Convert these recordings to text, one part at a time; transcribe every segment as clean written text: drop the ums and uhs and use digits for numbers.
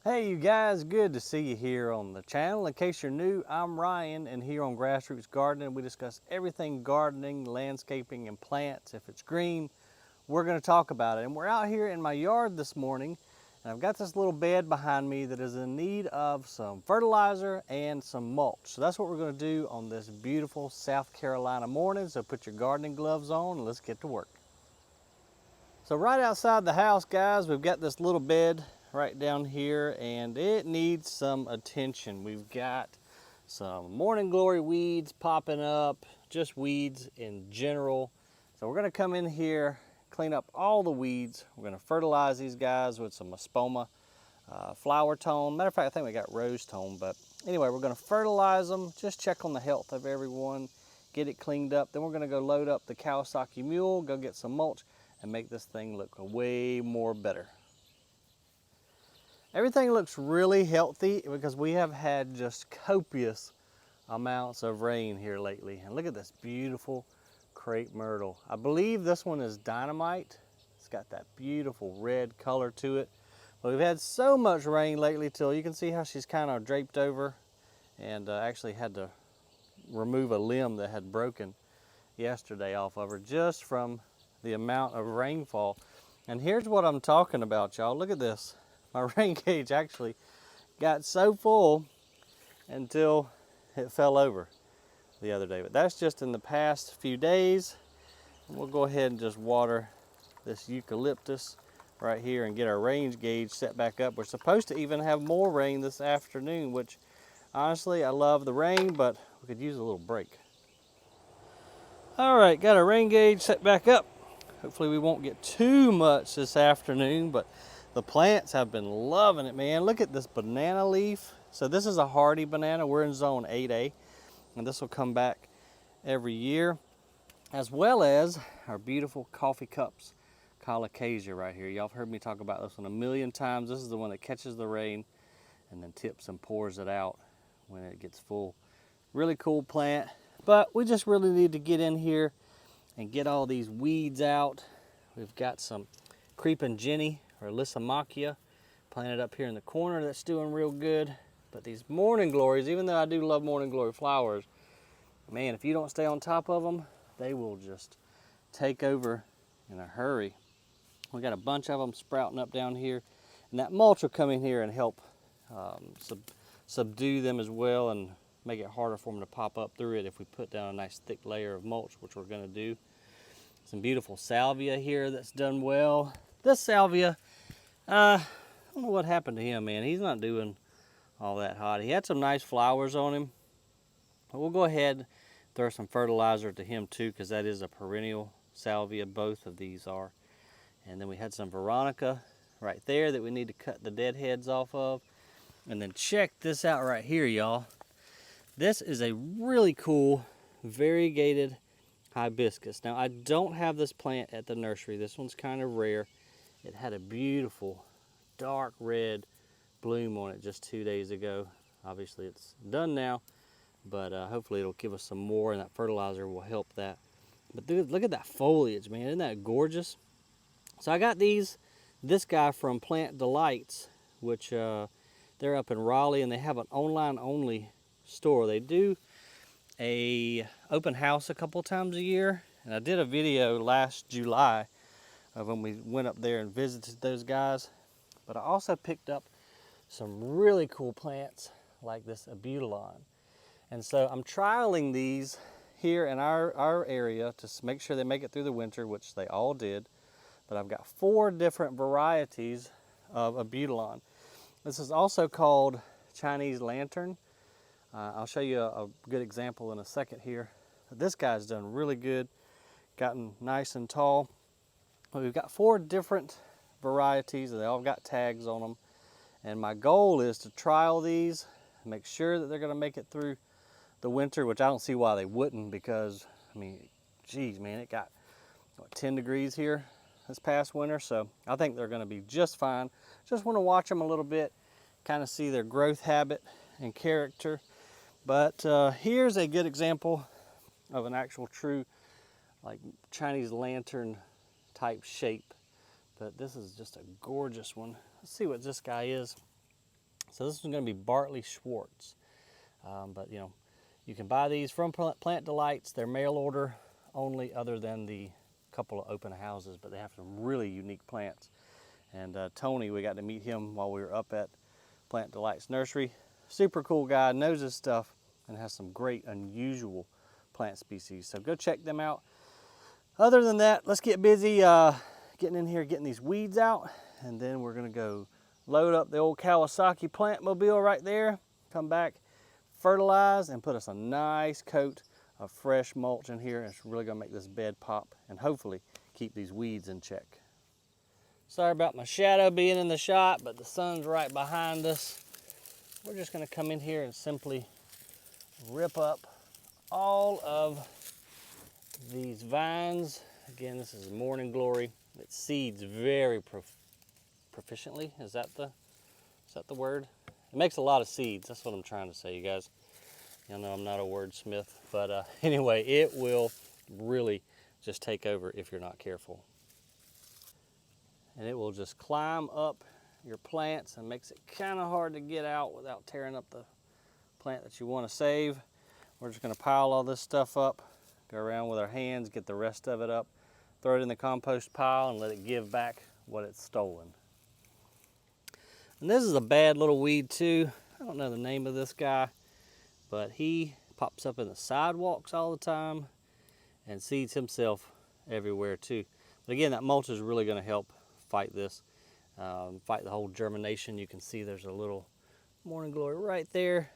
Hey you guys, good to see you here on the channel. In case you're new, I'm Ryan, and here on Grassroots Gardening we discuss everything gardening, landscaping, and plants. If it's green, we're going to talk about it. And we're out here in my yard this morning, and I've got this little bed behind me that is in need of some fertilizer and some mulch. So that's what we're going to do on this beautiful South Carolina morning. So put your gardening gloves on and let's get to work. So right outside the house, guys, we've got this little bed right down here, and it needs some attention. We've got some morning glory weeds popping up, just weeds in general. So we're going to come in here, clean up all the weeds. We're going to fertilize these guys with some Espoma flower tone. Matter of fact, I think we got rose tone, but anyway, we're going to fertilize them, just check on the health of everyone, get it cleaned up. Then we're going to go load up the Kawasaki mule, go get some mulch, and make this thing look way more better. Everything looks really healthy because we have had just copious amounts of rain here lately. And look at this beautiful crepe myrtle. I believe this one is dynamite. It's got that beautiful red color to it. But we've had so much rain lately till you can see how she's kind of draped over, and actually had to remove a limb that had broken yesterday off of her just from the amount of rainfall. And here's what I'm talking about, y'all. Look at this. My rain gauge actually got so full until it fell over the other day. But that's just in the past few days. And we'll go ahead and just water this eucalyptus right here and get our rain gauge set back up. We're supposed to even have more rain this afternoon, which honestly, I love the rain, but we could use a little break. All right, got our rain gauge set back up. Hopefully we won't get too much this afternoon, but the plants have been loving it, man. Look at this banana leaf. So this is a hardy banana. We're in zone 8A, and this will come back every year, as well as our beautiful coffee cups colocasia right here. Y'all have heard me talk about this one a million times. This is the one that catches the rain and then tips and pours it out when it gets full. Really cool plant, but we just really need to get in here and get all these weeds out. We've got some creeping Jenny or Lysimachia planted up here in the corner that's doing real good. But these morning glories, even though I do love morning glory flowers, man, if you don't stay on top of them, they will just take over in a hurry. We got a bunch of them sprouting up down here, and that mulch will come in here and help subdue them as well and make it harder for them to pop up through it if we put down a nice thick layer of mulch, which we're going to do. Some beautiful salvia here that's done well. This salvia, I don't know what happened to him, man. He's not doing all that hot. He had some nice flowers on him, but we'll go ahead and throw some fertilizer to him too, because that is a perennial salvia. Both of these are. And then we had some veronica right there that we need to cut the dead heads off of. And then check this out right here, y'all. This is a really cool variegated hibiscus. Now, I don't have this plant at the nursery. This one's kind of rare. It had a beautiful dark red bloom on it just 2 days ago. Obviously, it's done now, but hopefully it'll give us some more, and that fertilizer will help that. But dude, look at that foliage, man. Isn't that gorgeous? So I got this guy from Plant Delights, which they're up in Raleigh, and they have an online only store. They do a open house a couple times a year, and I did a video last July of when we went up there and visited those guys. But I also picked up some really cool plants like this abutilon, and so I'm trialing these here in our area to make sure they make it through the winter, which they all did. But I've got 4 different varieties of abutilon. This is also called Chinese lantern. I'll show you a good example in a second here. This guy's done really good, gotten nice and tall. We've got 4 different varieties, and they all got tags on them. And my goal is to trial these, make sure that they're going to make it through the winter, which I don't see why they wouldn't, because, I mean, geez, man, it got, what, 10 degrees here this past winter, so I think they're going to be just fine. Just want to watch them a little bit, kind of see their growth habit and character. But here's a good example of an actual true like Chinese lantern type shape. But this is just a gorgeous one. Let's see what this guy is. So this is going to be Bartley Schwartz. But you know, you can buy these from Plant Delights. They're mail order only, other than the couple of open houses, but they have some really unique plants. And Tony, we got to meet him while we were up at Plant Delights Nursery. Super cool guy, knows his stuff, and has some great unusual plant species. So go check them out. Other than that, let's get busy getting in here, getting these weeds out, and then we're gonna go load up the old Kawasaki plant mobile right there, come back, fertilize, and put us a nice coat of fresh mulch in here. It's really gonna make this bed pop and hopefully keep these weeds in check. Sorry about my shadow being in the shot, but the sun's right behind us. We're just gonna come in here and simply rip up all of these vines. Again, this is Morning Glory. It seeds very proficiently. Is that the word? It makes a lot of seeds. That's what I'm trying to say, you guys. Y'all know I'm not a wordsmith, but anyway, it will really just take over if you're not careful. And it will just climb up your plants and makes it kind of hard to get out without tearing up the plant that you want to save. We're just going to pile all this stuff up, go around with our hands, get the rest of it up, throw it in the compost pile, and let it give back what it's stolen. And this is a bad little weed too. I don't know the name of this guy, but he pops up in the sidewalks all the time and seeds himself everywhere too. But again, that mulch is really going to help fight this, fight the whole germination. You can see there's a little Morning Glory right there,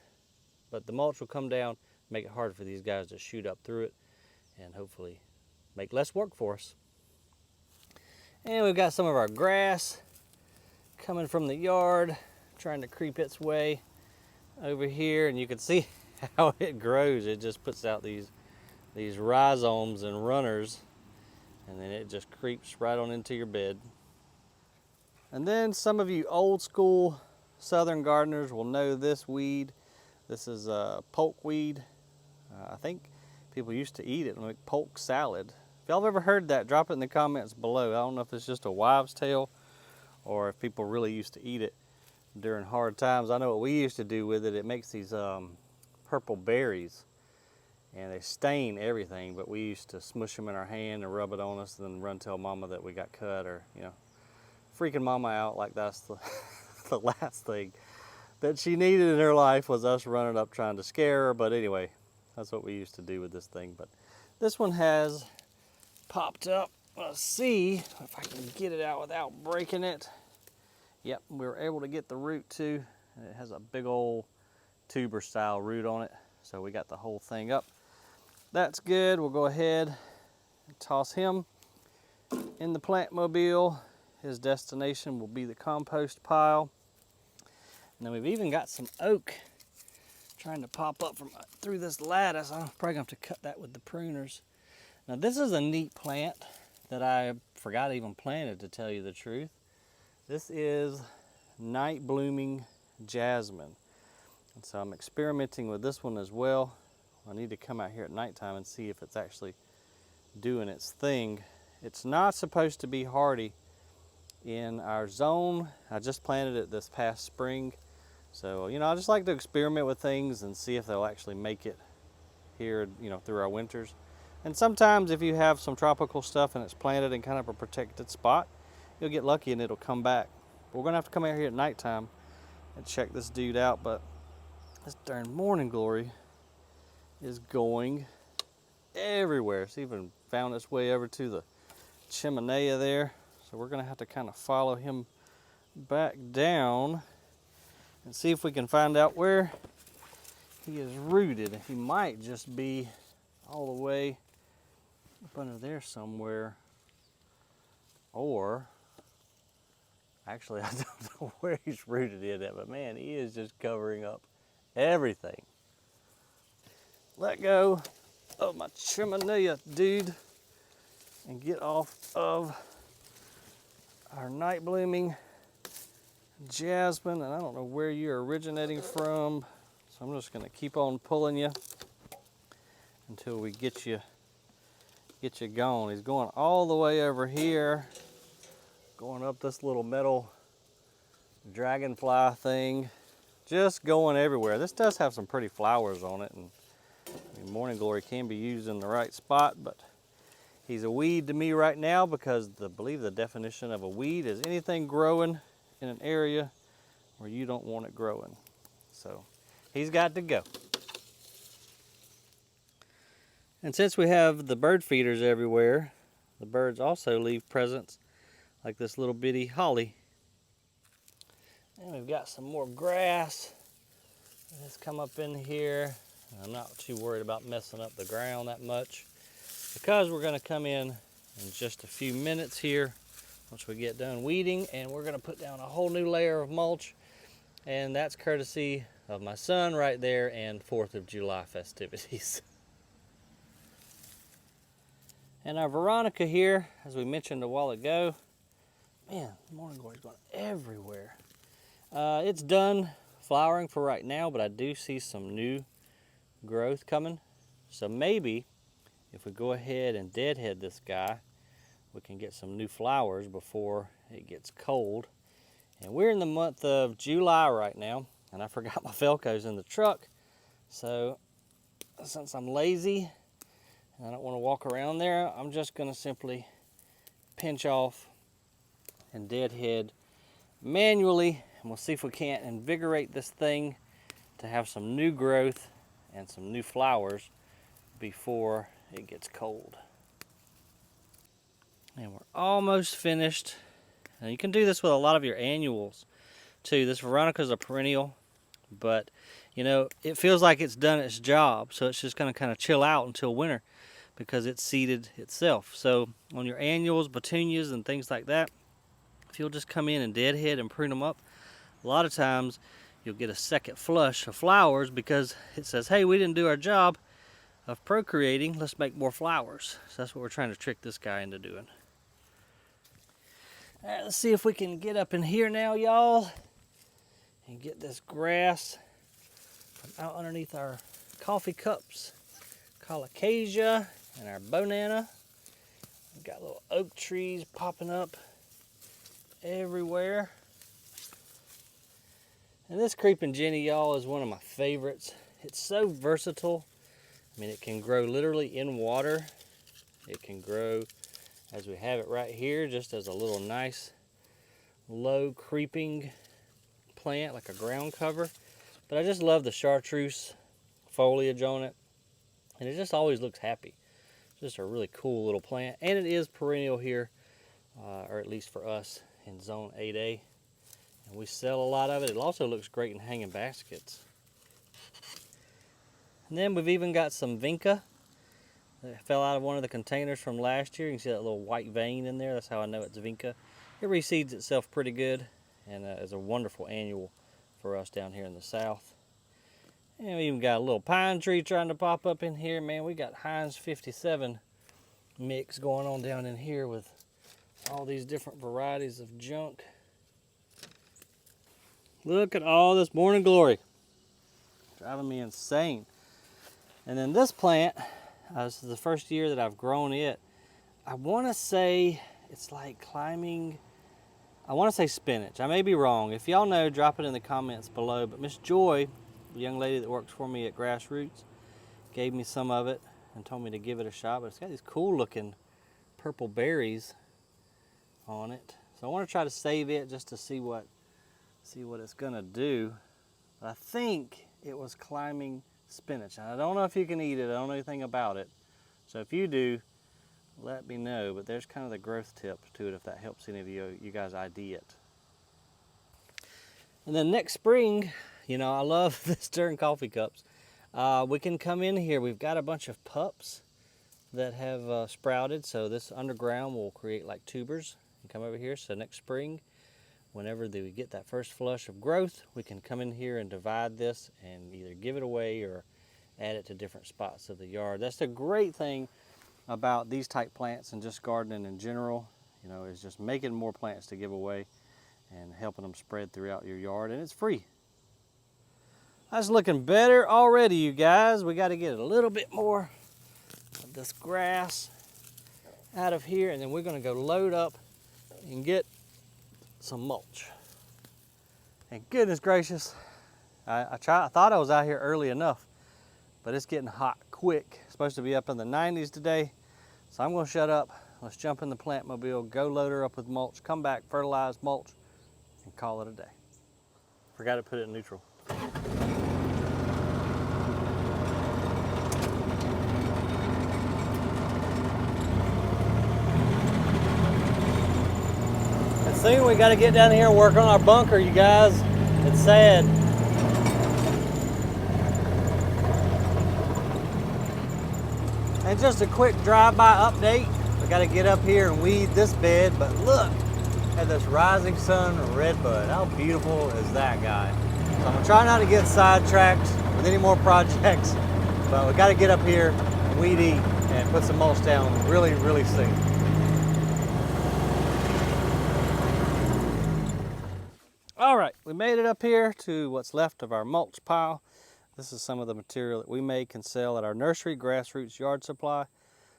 but the mulch will come down, make it harder for these guys to shoot up through it, and hopefully make less work for us. And we've got some of our grass coming from the yard, trying to creep its way over here, and you can see how it grows. It just puts out these rhizomes and runners, and then it just creeps right on into your bed. And then some of you old school southern gardeners will know this weed. This is pokeweed. I think people used to eat it like poke salad. If y'all have ever heard that, drop it in the comments below. I don't know if it's just a wives' tale or if people really used to eat it during hard times. I know what we used to do with it. It makes these purple berries, and they stain everything, but we used to smush them in our hand and rub it on us and then run tell mama that we got cut, or you know, freaking mama out like that's the, the last thing that she needed in her life was us running up trying to scare her. But anyway, that's what we used to do with this thing. But this one has popped up. Let's see if I can get it out without breaking it. Yep, we were able to get the root too. It has a big old tuber style root on it, so we got the whole thing up. That's good. We'll go ahead and toss him in the plant mobile. His destination will be the compost pile. And then we've even got some oak trying to pop up from through this lattice. I'm probably gonna have to cut that with the pruners. Now this is a neat plant that I forgot I even planted, to tell you the truth. This is night blooming jasmine. And so I'm experimenting with this one as well. I need to come out here at nighttime and see if it's actually doing its thing. It's not supposed to be hardy in our zone. I just planted it this past spring. So, you know, I just like to experiment with things and see if they'll actually make it here, you know, through our winters. And sometimes if you have some tropical stuff and it's planted in kind of a protected spot, you'll get lucky and it'll come back. We're gonna have to come out here at nighttime and check this dude out, but this darn Morning Glory is going everywhere. It's even found its way over to the chimenea there. So we're gonna have to kind of follow him back down and see if we can find out where he is rooted. He might just be all the way up under there somewhere, or actually I don't know where he's rooted in at, but man, he is just covering up everything. Let go of my chimenea, dude, and get off of our night blooming jasmine. And I don't know where you're originating from, so I'm just gonna keep on pulling you until we get you going. He's going all the way over here, going up this little metal dragonfly thing. just going everywhere. This does have some pretty flowers on it, and I mean, morning glory can be used in the right spot, but he's a weed to me right now because I believe the definition of a weed is anything growing in an area where you don't want it growing. So he's got to go. And since we have the bird feeders everywhere, the birds also leave presents like this little bitty holly. And we've got some more grass that's come up in here. I'm not too worried about messing up the ground that much because we're going to come in just a few minutes here once we get done weeding, and we're going to put down a whole new layer of mulch, and that's courtesy of my son right there and 4th of July festivities. And our Veronica here, as we mentioned a while ago, man, morning glory's going everywhere. It's done flowering for right now, but I do see some new growth coming. So maybe if we go ahead and deadhead this guy, we can get some new flowers before it gets cold. And we're in the month of July right now, and I forgot my Felcos in the truck. So since I'm lazy and I don't want to walk around there, I'm just going to simply pinch off and deadhead manually, and we'll see if we can't invigorate this thing to have some new growth and some new flowers before it gets cold. And we're almost finished. And you can do this with a lot of your annuals too. This Veronica is a perennial, but you know, it feels like it's done its job, so it's just going to kind of chill out until winter because it's seeded itself. So on your annuals, petunias, and things like that, if you'll just come in and deadhead and prune them up, a lot of times you'll get a second flush of flowers because it says, hey, we didn't do our job of procreating, let's make more flowers. So that's what we're trying to trick this guy into doing. All right, let's see if we can get up in here now, y'all, and get this grass from out underneath our coffee cups, colocasia, and our bonana. We've got little oak trees popping up everywhere. And this creeping Jenny, y'all, is one of my favorites. It's so versatile. I mean, it can grow literally in water. It can grow as we have it right here, just as a little nice low creeping plant, like a ground cover. But I just love the chartreuse foliage on it, and it just always looks happy. Just a really cool little plant, and it is perennial here, or at least for us in Zone 8A. And we sell a lot of it. It also looks great in hanging baskets. And then we've even got some vinca that fell out of one of the containers from last year. You can see that little white vein in there. That's how I know it's vinca. It reseeds itself pretty good, and is a wonderful annual for us down here in the south. And we even got a little pine tree trying to pop up in here. Man, we got Heinz 57 mix going on down in here with all these different varieties of junk. Look at all this morning glory. Driving me insane. And then this plant, this is the first year that I've grown it. I want to say it's like climbing, I want to say spinach. I may be wrong. If y'all know, drop it in the comments below. But Miss Joy, the young lady that works for me at Grassroots, gave me some of it and told me to give it a shot. But it's got these cool looking purple berries on it. So I want to try to save it just to see what it's gonna do. But I think it was climbing spinach. And I don't know if you can eat it. I don't know anything about it. So if you do, let me know. But there's kind of the growth tip to it if that helps any of you guys ID it. And then next spring, you know, I love the stirring coffee cups. We can come in here. We've got a bunch of pups that have sprouted. So this underground will create like tubers and come over here. So next spring, whenever we get that first flush of growth, we can come in here and divide this and either give it away or add it to different spots of the yard. That's the great thing about these type plants and just gardening in general, you know, is just making more plants to give away and helping them spread throughout your yard, and it's free. That's looking better already, you guys. We got to get a little bit more of this grass out of here, and then we're going to go load up and get some mulch. And goodness gracious, I thought I was out here early enough, but it's getting hot quick. It's supposed to be up in the 90s today. So I'm gonna shut up. Let's jump in the plant mobile, go load her up with mulch, come back, fertilize, mulch, and call it a day. Forgot to put it in neutral. And soon we gotta get down here and work on our bunker, you guys. It's sad. And just a quick drive-by update. We got to get up here and weed this bed, but look at this rising sun redbud. How beautiful is that guy? So I'm gonna try not to get sidetracked with any more projects, but we got to get up here and weed eat and put some mulch down really, really soon. All right, we made it up here to what's left of our mulch pile. This is some of the material that we make and sell at our nursery, Grassroots Yard Supply.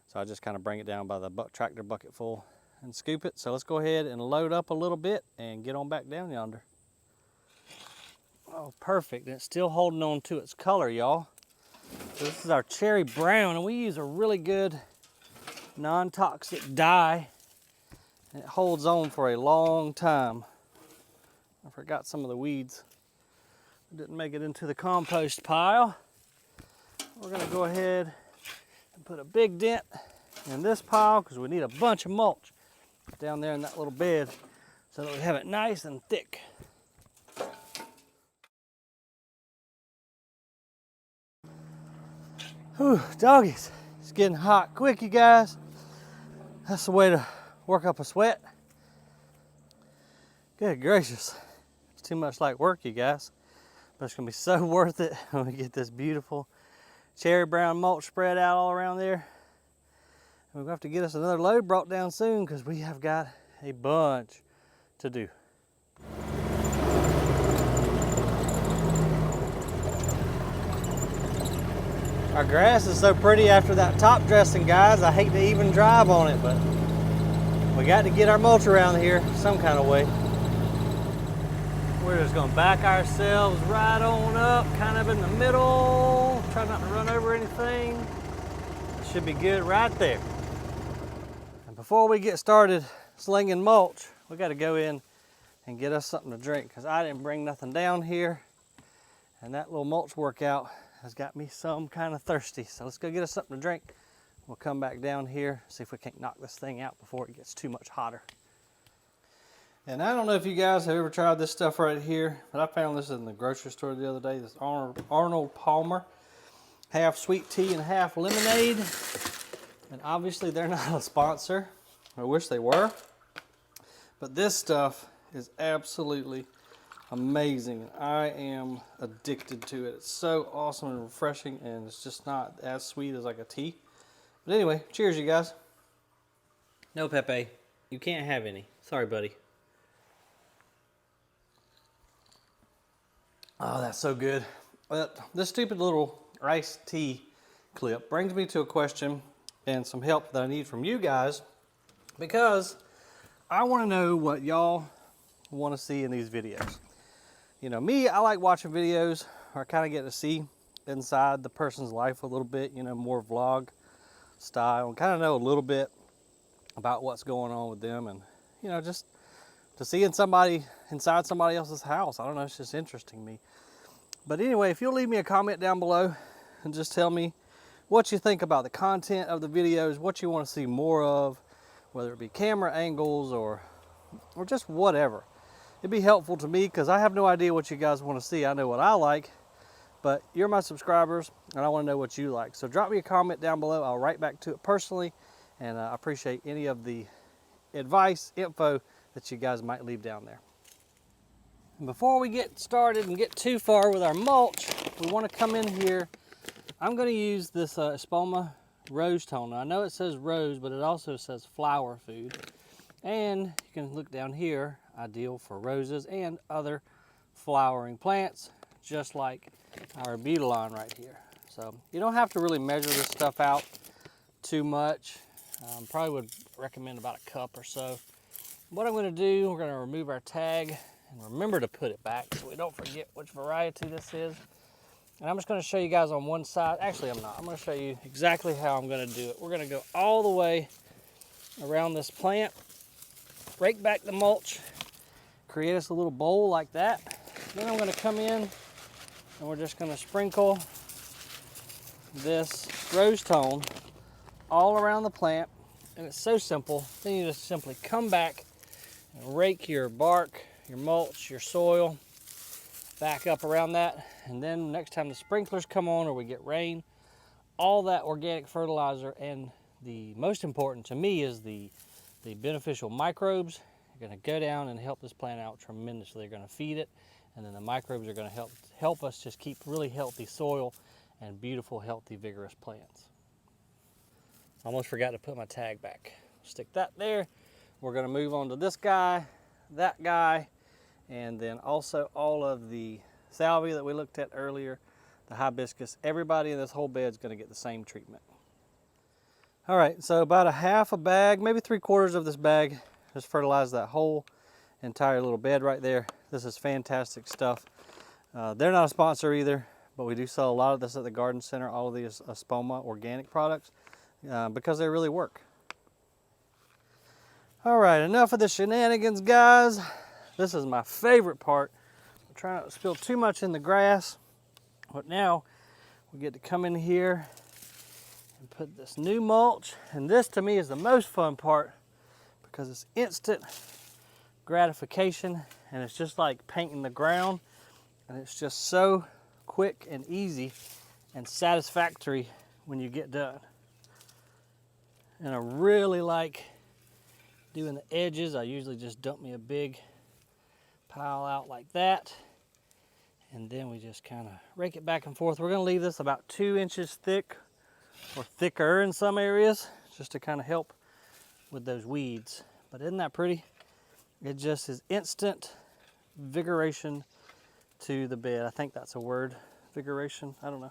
So I just kind of bring it down by the tractor bucket full and scoop it. So let's go ahead and load up a little bit and get on back down yonder. Oh, perfect. And it's still holding on to its color, y'all. So this is our cherry brown, and we use a really good non-toxic dye. And it holds on for a long time. I forgot some of the weeds. Didn't make it into the compost pile. We're gonna go ahead and put a big dent in this pile because we need a bunch of mulch down there in that little bed so that we have it nice and thick. Whew, doggies, it's getting hot quick, you guys. That's the way to work up a sweat. Good gracious, it's too much like work, you guys. But it's gonna be so worth it when we get this beautiful cherry brown mulch spread out all around there. And we're gonna have to get us another load brought down soon because we have got a bunch to do. Our grass is so pretty after that top dressing, guys. I hate to even drive on it, but we got to get our mulch around here some kind of way. We're just gonna back ourselves right on up, kind of in the middle. Try not to run over anything. It should be good right there. And before we get started slinging mulch, we gotta go in and get us something to drink because I didn't bring nothing down here. And that little mulch workout has got me some kind of thirsty. So let's go get us something to drink. We'll come back down here, see if we can't knock this thing out before it gets too much hotter. And I don't know if you guys have ever tried this stuff right here, but I found this in the grocery store the other day. This Arnold Palmer, half sweet tea and half lemonade. And obviously they're not a sponsor. I wish they were. But this stuff is absolutely amazing. I am addicted to it. It's so awesome and refreshing, and it's just not as sweet as like a tea. But anyway, cheers, you guys. No, Pepe, you can't have any. Sorry, buddy. Oh, that's so good. But this stupid little iced tea clip brings me to a question and some help that I need from you guys, because I want to know what y'all want to see in these videos. You know, me, I like watching videos where I kind of get to see inside the person's life a little bit, you know, more vlog style, and kind of know a little bit about what's going on with them, and, you know, just to see inside somebody else's house. I don't know, it's just interesting to me. But anyway, if you'll leave me a comment down below and just tell me what you think about the content of the videos, what you want to see more of, whether it be camera angles or just whatever. It'd be helpful to me because I have no idea what you guys want to see. I know what I like, but you're my subscribers and I want to know what you like. So drop me a comment down below. I'll write back to it personally, and I appreciate any of the advice, info that you guys might leave down there. And before we get started and get too far with our mulch, we want to come in here. I'm going to use this Espoma rose toner. I know it says rose, but it also says flower food. And you can look down here, ideal for roses and other flowering plants, just like our butylon right here. So you don't have to really measure this stuff out too much. Probably would recommend about a cup or so. What I'm going to do, we're going to remove our tag And remember to put it back so we don't forget which variety this is. And I'm just going to show you guys on one side. Actually, I'm not. I'm going to show you exactly how I'm going to do it. We're going to go all the way around this plant, rake back the mulch, create us a little bowl like that. Then I'm going to come in and we're just going to sprinkle this rose tone all around the plant. And it's so simple. Then you just simply come back and rake your bark, your mulch, your soil back up around that. And then next time the sprinklers come on or we get rain, all that organic fertilizer, and the most important to me is the beneficial microbes are going to go down and help this plant out tremendously. They're going to feed it, and then the microbes are going to help us just keep really healthy soil and beautiful, healthy, vigorous plants. Almost forgot to put my tag back. Stick that there. We're going to move on to this guy, that guy, and then also all of the salvia that we looked at earlier, the hibiscus. Everybody in this whole bed is going to get the same treatment. All right, so about a half a bag, maybe 3/4 of this bag, just fertilize that whole entire little bed right there. This is fantastic stuff. They're not a sponsor either, but we do sell a lot of this at the garden center, all of these Espoma organic products, because they really work. All right, enough of the shenanigans, guys. This is my favorite part. I'm trying not to spill too much in the grass, but now we get to come in here and put this new mulch. And this to me is the most fun part because it's instant gratification and it's just like painting the ground, and it's just so quick and easy and satisfactory when you get done. And I really like doing the edges. I usually just dump me a big pile out like that, and then we just kind of rake it back and forth. We're going to leave this about 2 inches thick or thicker in some areas just to kind of help with those weeds. But isn't that pretty? It just is instant vigoration to the bed. I think that's a word, vigoration. I don't know.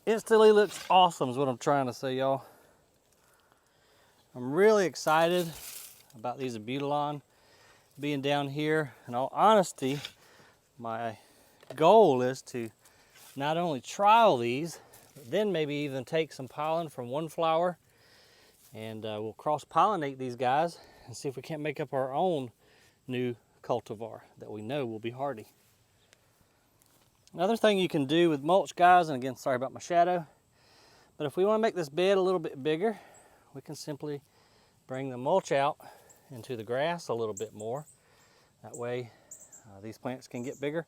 Instantly looks awesome is what I'm trying to say, y'all. I'm really excited about these Abutulon being down here. In all honesty, my goal is to not only trial these, but then maybe even take some pollen from one flower and we'll cross-pollinate these guys and see if we can't make up our own new cultivar that we know will be hardy. Another thing you can do with mulch, guys, and again, sorry about my shadow, but if we want to make this bed a little bit bigger, we can simply bring the mulch out into the grass a little bit more. That way these plants can get bigger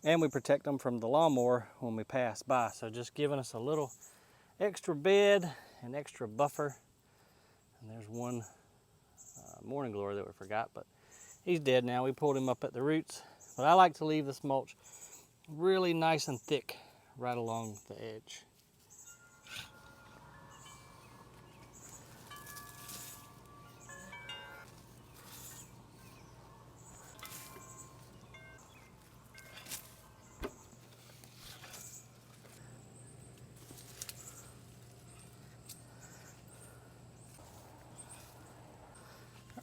and we protect them from the lawnmower when we pass by. So just giving us a little extra bed and extra buffer. And there's one morning glory that we forgot, but he's dead now. We pulled him up at the roots. But I like to leave this mulch really nice and thick right along the edge.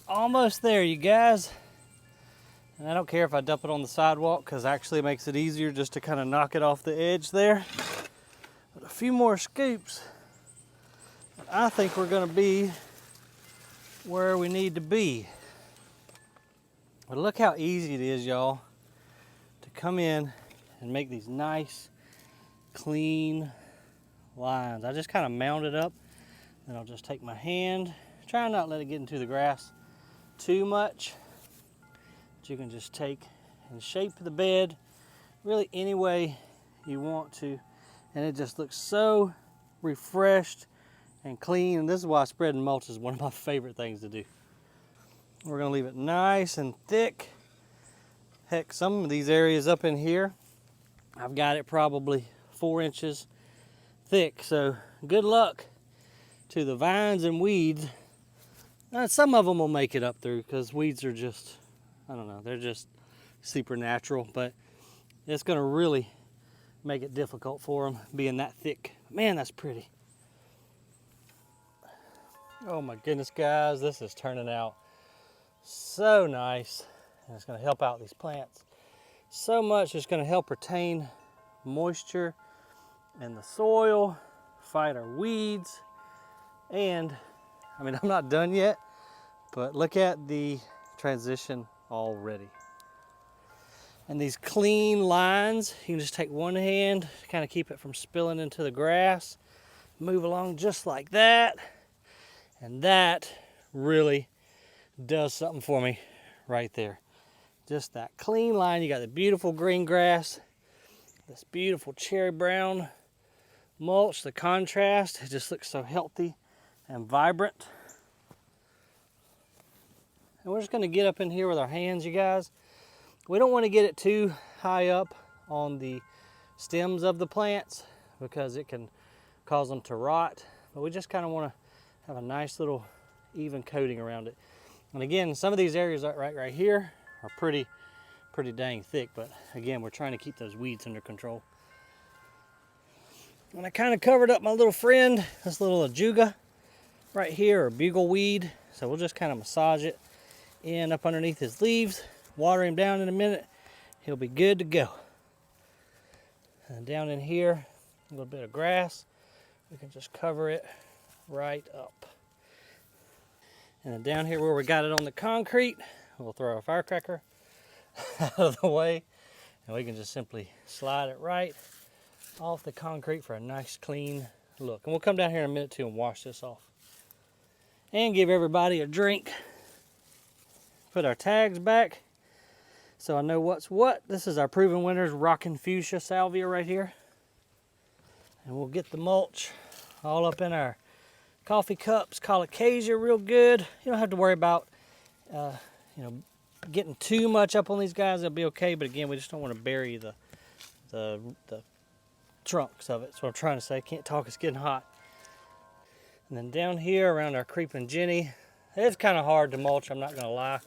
Almost there, you guys. And I don't care if I dump it on the sidewalk because actually it makes it easier just to kind of knock it off the edge there. But a few more scoops, and I think we're going to be where we need to be. But look how easy it is, y'all, to come in and make these nice, clean lines. I just kind of mount it up, then I'll just take my hand, try not to let it get into the grass too much. But you can just take and shape the bed really any way you want to, and it just looks so refreshed and clean. And this is why spreading mulch is one of my favorite things to do. We're going to leave it nice and thick. Heck, some of these areas up in here, I've got it probably 4 inches thick. So good luck to the vines and weeds. Some of them will make it up through because weeds are just, I don't know, they're just supernatural, but it's going to really make it difficult for them being that thick. Man, that's pretty. Oh my goodness, guys, this is turning out so nice and it's going to help out these plants so much. It's going to help retain moisture in the soil, fight our weeds, and I mean, I'm not done yet, but look at the transition already. And these clean lines, you can just take one hand, kind of keep it from spilling into the grass, move along just like that, and that really does something for me right there. Just that clean line. You got the beautiful green grass, this beautiful cherry brown mulch, the contrast, it just looks so healthy and vibrant. And we're just going to get up in here with our hands, you guys. We don't want to get it too high up on the stems of the plants because it can cause them to rot, but we just kind of want to have a nice little even coating around it. And again, some of these areas right here are pretty dang thick, but again, we're trying to keep those weeds under control. And I kind of covered up my little friend, this little ajuga right here, or bugleweed. So we'll just kind of massage it in up underneath his leaves, water him down in a minute, he'll be good to go. And down in here, a little bit of grass, we can just cover it right up. And then down here where we got it on the concrete, we'll throw a firecracker out of the way, and we can just simply slide it right off the concrete for a nice clean look. And we'll come down here in a minute too and wash this off. And give everybody a drink. Put our tags back so I know what's what. This is our Proven Winners Rockin' Fuchsia Salvia right here. And we'll get the mulch all up in our coffee cups, colocasia real good. You don't have to worry about getting too much up on these guys. They'll be okay, but again, we just don't want to bury the trunks of it. That's what I'm trying to say. Can't talk, it's getting hot. And then down here around our creeping Jenny, it's kind of hard to mulch, I'm not going to lie.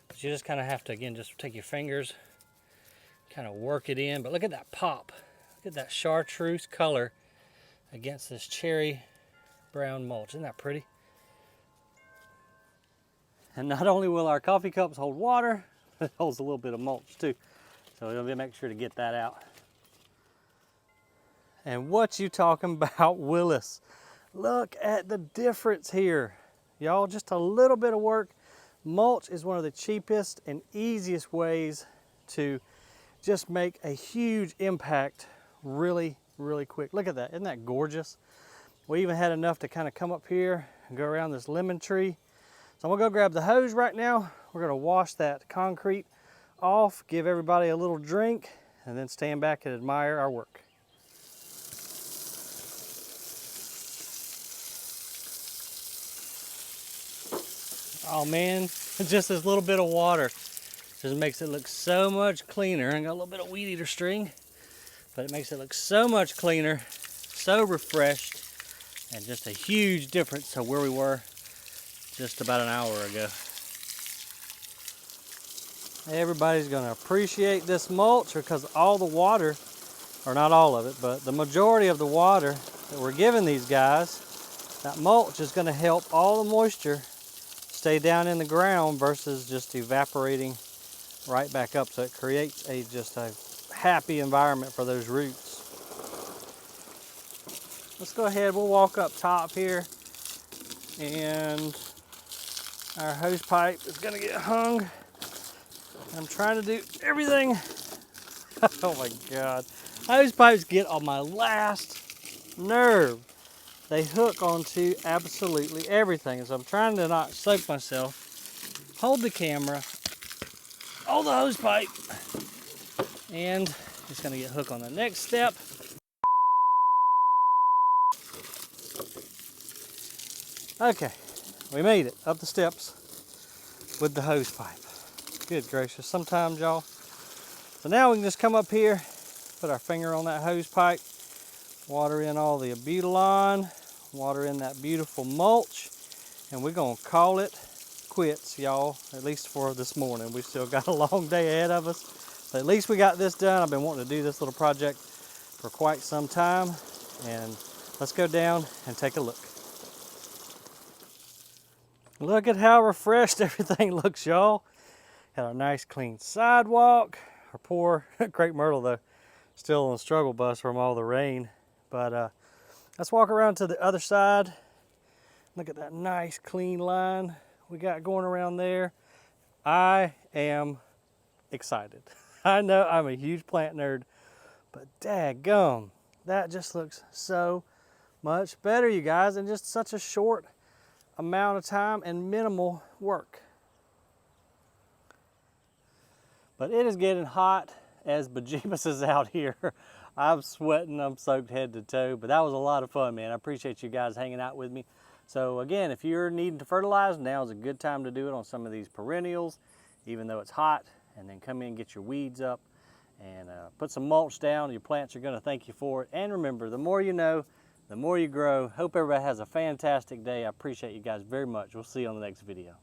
But you just kind of have to, again, just take your fingers, kind of work it in. But look at that pop. Look at that chartreuse color against this cherry brown mulch. Isn't that pretty? And not only will our coffee cups hold water, it holds a little bit of mulch too. So we'll make sure to get that out. And what you talking about, Willis? Look at the difference here. Y'all, just a little bit of work. Mulch is one of the cheapest and easiest ways to just make a huge impact really, really quick. Look at that, isn't that gorgeous? We even had enough to kind of come up here and go around this lemon tree. So I'm gonna go grab the hose right now. We're gonna wash that concrete off, give everybody a little drink, and then stand back and admire our work. Oh man, just this little bit of water just makes it look so much cleaner. I got a little bit of weed eater string, but it makes it look so much cleaner, so refreshed, and just a huge difference to where we were just about an hour ago. Everybody's gonna appreciate this mulch because all the water, or not all of it, but the majority of the water that we're giving these guys, that mulch is gonna help all the moisture stay down in the ground versus just evaporating right back up. So it creates just a happy environment for those roots. Let's go ahead, we'll walk up top here, and our hose pipe is gonna get hung. I'm trying to do everything. Oh my God. Hose pipes get on my last nerve. They hook onto absolutely everything. So I'm trying to not soak myself. Hold the camera, hold the hose pipe, and it's gonna get hooked on the next step. Okay, we made it up the steps with the hose pipe. Good gracious, sometimes y'all. So now we can just come up here, put our finger on that hose pipe, water in all the butylon, water in that beautiful mulch, and we're gonna call it quits, y'all, at least for this morning. We still got a long day ahead of us, but at least we got this done. I've been wanting to do this little project for quite some time, and let's go down and take a look. Look at how refreshed everything looks, y'all. Had a nice clean sidewalk. Our poor crepe myrtle though, still on the struggle bus from all the rain. But let's walk around to the other side. Look at that nice clean line we got going around there. I am excited. I know I'm a huge plant nerd, but daggum, that just looks so much better, you guys, in just such a short amount of time and minimal work. But it is getting hot as bejeebus is out here. I'm sweating, I'm soaked head to toe, but that was a lot of fun, man. I appreciate you guys hanging out with me. So again, if you're needing to fertilize, now is a good time to do it on some of these perennials, even though it's hot, and then come in and get your weeds up and put some mulch down. Your plants are gonna thank you for it. And remember, the more you know, the more you grow. Hope everybody has a fantastic day. I appreciate you guys very much. We'll see you on the next video.